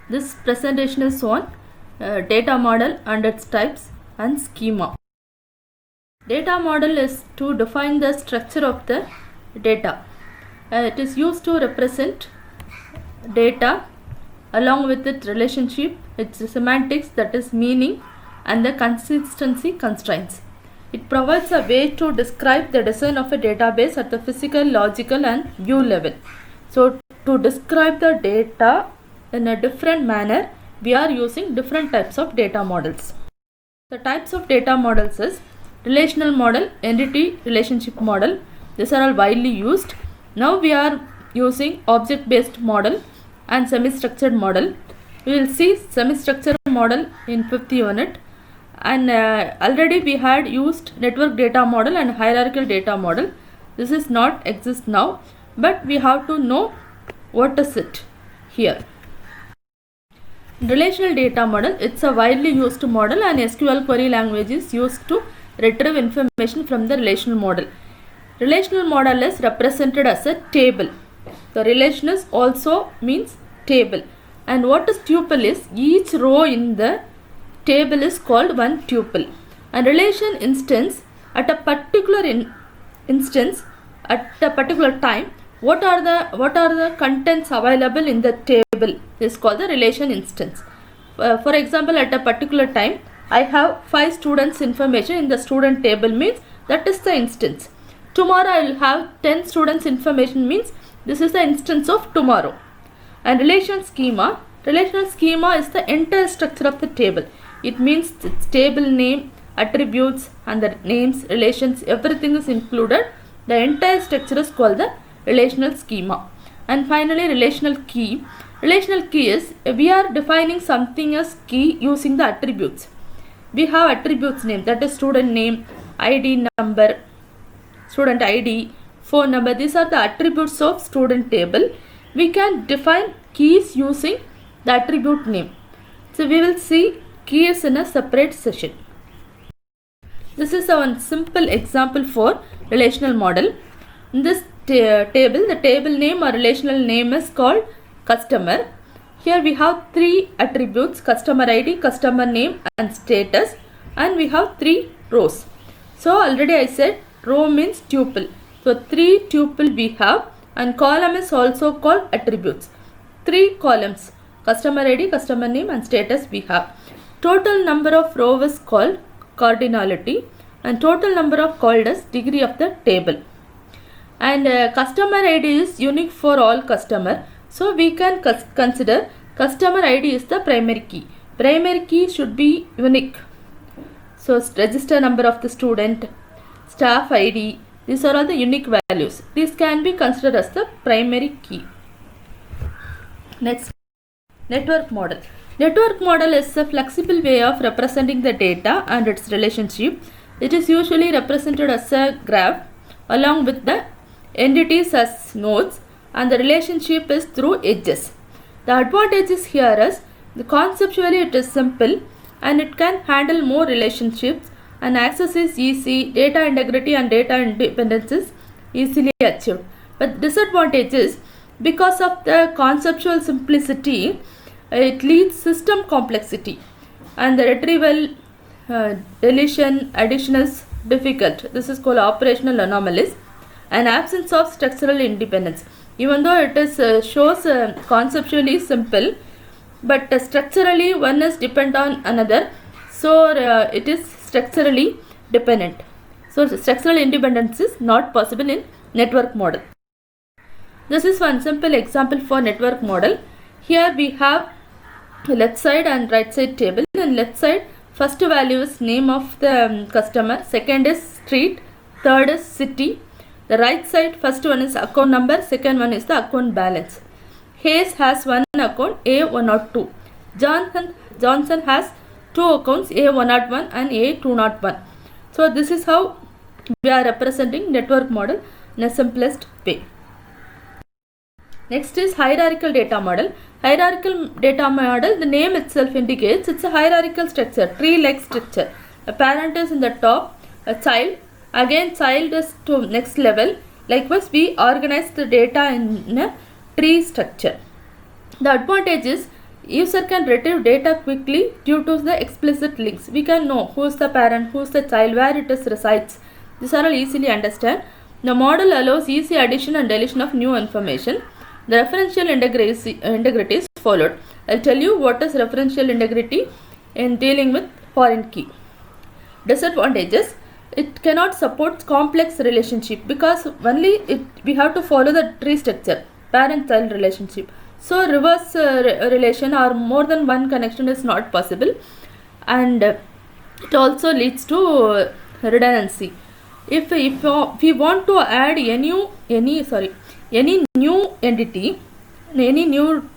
This presentation is on data model and its types and schema. Data model is to define the structure of the data. It is used to represent data along with its relationship, its semantics, that is meaning, and the consistency constraints. It provides a way to describe the design of a database at the physical, logical, and view level. So to describe the data in a different manner, we are using different types of data models. The types of data models is relational model, entity relationship model. These are all widely used. Now we are using object based model and semi-structured model. We will see semi-structured model in 5th unit, and already we had used network data model and hierarchical data model. This is not exist now, but we have to know what is it here. Relational data model, it's a widely used model, and SQL query language is used to retrieve information from the relational model. Relational model is represented as a table. The relation is also means table, and what is tuple is each row in the table is called one tuple. And relation instance at a particular instance at a particular time, what are the contents available in the table is called the relation instance. For example, at a particular time I have 5 students information in the student table, means that is the instance. Tomorrow I will have 10 students information, means this is the instance of tomorrow. And relational schema is the entire structure of the table. It means its table name, attributes, and the names, relations, everything is included. The entire structure is called the relational schema. And finally, relational key. Relational key is we are defining something as key using the attributes. We have attributes name, that is student name, ID number, student ID, phone number. These are the attributes of student table. We can define keys using the attribute name. So we will see keys in a separate session. This is one simple example for relational model. In this table, the table name or relational name is called customer. Here we have 3 attributes: customer ID, customer name, and status, and we have 3 rows. So already I said row means tuple. So 3 tuple we have, and column is also called attributes. 3 columns: customer ID, customer name, and status we have. Total number of row is called cardinality, and total number of called as degree of the table. And customer ID is unique for all customer. So we can consider customer ID is the primary key. Primary key should be unique. So register number of the student, staff ID, these are all the unique values. These can be considered as the primary key. Next, network model. Network model is a flexible way of representing the data and its relationship. It is usually represented as a graph along with the entities as nodes, and the relationship is through edges. The advantages here is conceptually it is simple and it can handle more relationships, and access is easy, data integrity and data independence is easily achieved. But disadvantages, because of the conceptual simplicity, it leads system complexity, and the retrieval, deletion, addition is difficult. This is called operational anomalies, and absence of structural independence. Even though it is shows conceptually simple, but structurally one is dependent on another, so it is structurally dependent. So structural independence is not possible in network model. This is one simple example for network model. Here we have left side and right side table. In left side, first value is name of the customer, second is street, third is city. The right side, first one is account number, second one is the account balance. Hayes has one account, A102. Johnson has 2 accounts, A101 and A201. So this is how we are representing network model in a simplest way. Next is hierarchical data model. Hierarchical data model, the name itself indicates it's a hierarchical structure, tree-like structure. A parent is in the top, a child, again child is to next level. Likewise, we organize the data in a tree structure. The advantage is User can retrieve data quickly due to the explicit links. We can know who is the parent, who is the child, where it is resides. These are all easily understand. The model allows easy addition and deletion of new information. The referential integrity is followed. I'll tell you what is referential integrity in dealing with foreign key. Disadvantages: it cannot support complex relationship because only we have to follow the tree structure, parent-child relationship. So reverse relation or more than one connection is not possible, and it also leads to redundancy. If we want to add any new entity, any new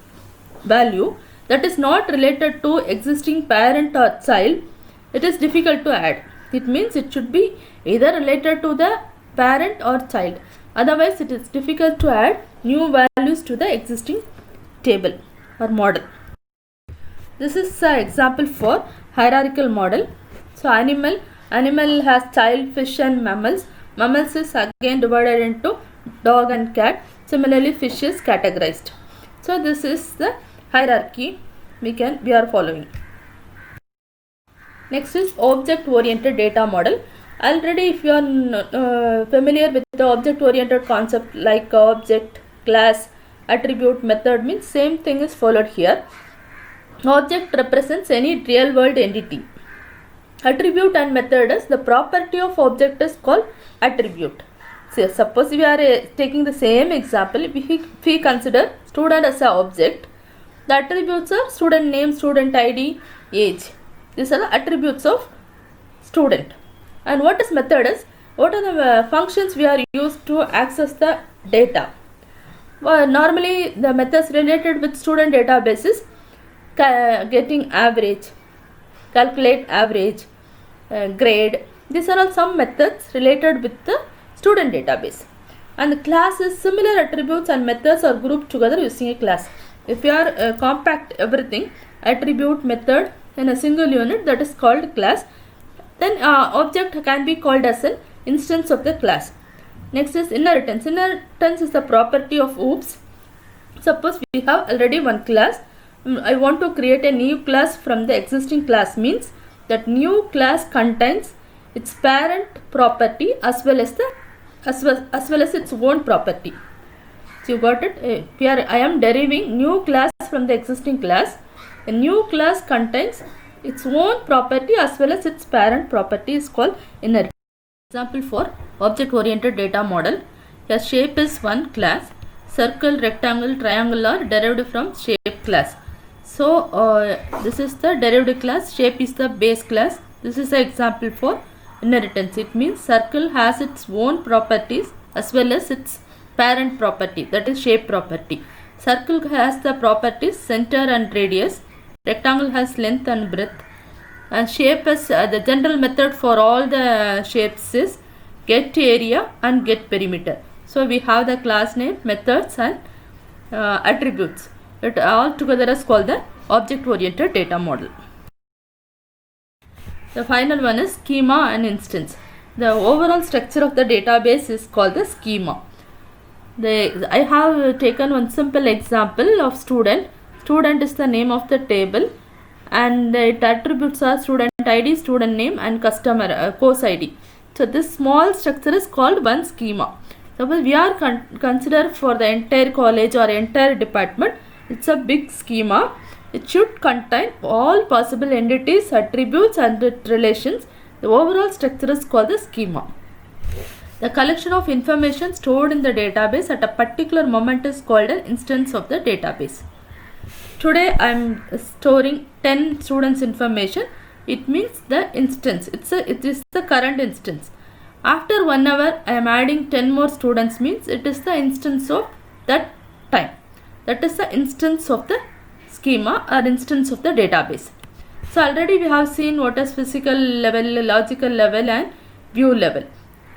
value that is not related to existing parent or child, it is difficult to add. It means it should be either related to the parent or child. Otherwise, it is difficult to add new values to the existing table or model. This is an example for hierarchical model. So animal has child, fish and mammals. Mammals is again divided into dog and cat. Similarly, fish is categorized. So this is the hierarchy we are following. Next is object oriented data model. Already if you are familiar with the object oriented concept like object, class, attribute, method, means same thing is followed here. Object represents any real world entity. Attribute and method is the property of object is called attribute. So suppose we are taking the same example, if we consider student as an object, the attributes are student name, student ID, age. These are the attributes of student. And what is method is, what are the functions we are used to access the data. Well, normally the methods related with student databases, getting average, calculate average, grade. These are all some methods related with the student database. And the class is similar attributes and methods are grouped together using a class. If you are compact everything, attribute, method in a single unit, that is called class. Then object can be called as an instance of the class. Next is inheritance. Inheritance is the property of OOPS. Suppose we have already one class. I want to create a new class from the existing class, means that new class contains its parent property as well as its own property. So you got it? Here I am deriving new class from the existing class. A new class contains its own property as well as its parent property is called inheritance. Example for object oriented data model. A shape is one class. Circle, rectangle, triangle are derived from shape class. So this is the derived class, shape is the base class. This is the example for inheritance. It means circle has its own properties as well as its parent property, that is shape property. Circle has the properties center and radius. Rectangle has length and breadth. And shape is the general method for all the shapes is get area and get perimeter. So we have the class name, methods and attributes. It all together is called the object oriented data model. The final one is schema and instance. The overall structure of the database is called the schema. I have taken one simple example of student. Student is the name of the table and its attributes are student ID, student name and customer course ID. So this small structure is called one schema. Suppose we are consider for the entire college or entire department, it's a big schema. It should contain all possible entities, attributes and relations. The overall structure is called the schema. The collection of information stored in the database at a particular moment is called an instance of the database. Today I am storing 10 students information. It means the instance. It is the current instance. After 1 hour I am adding 10 more students, means it is the instance of that time. That is the instance of the schema or instance of the database. So already we have seen what is physical level, logical level and view level.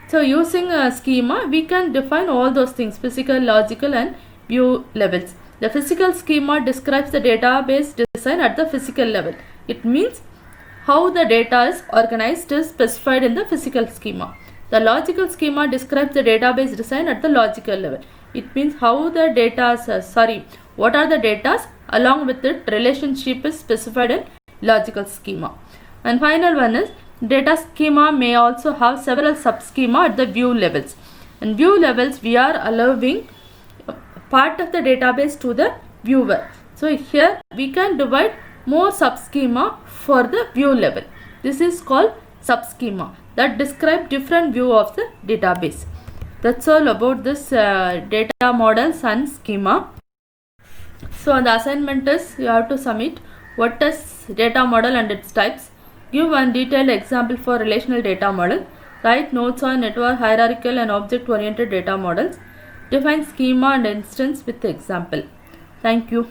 So using a schema we can define all those things, physical, logical and view levels. The physical schema describes the database design at the physical level. It means how the data is organized is specified in the physical schema. The logical schema describes the database design at the logical level. It means how the data, what are the data along with it relationship is specified in logical schema. And final one is data schema may also have several subschema at the view levels. In view levels we are allowing part of the database to the viewer. So here we can divide more subschema for the view level. This is called subschema that describe different view of the database. That's all about this data models and schema. So the assignment is you have to submit what is data model and its types. Give one detailed example for relational data model. Write notes on network hierarchical and object oriented data models. Define schema and instance with example. Thank you.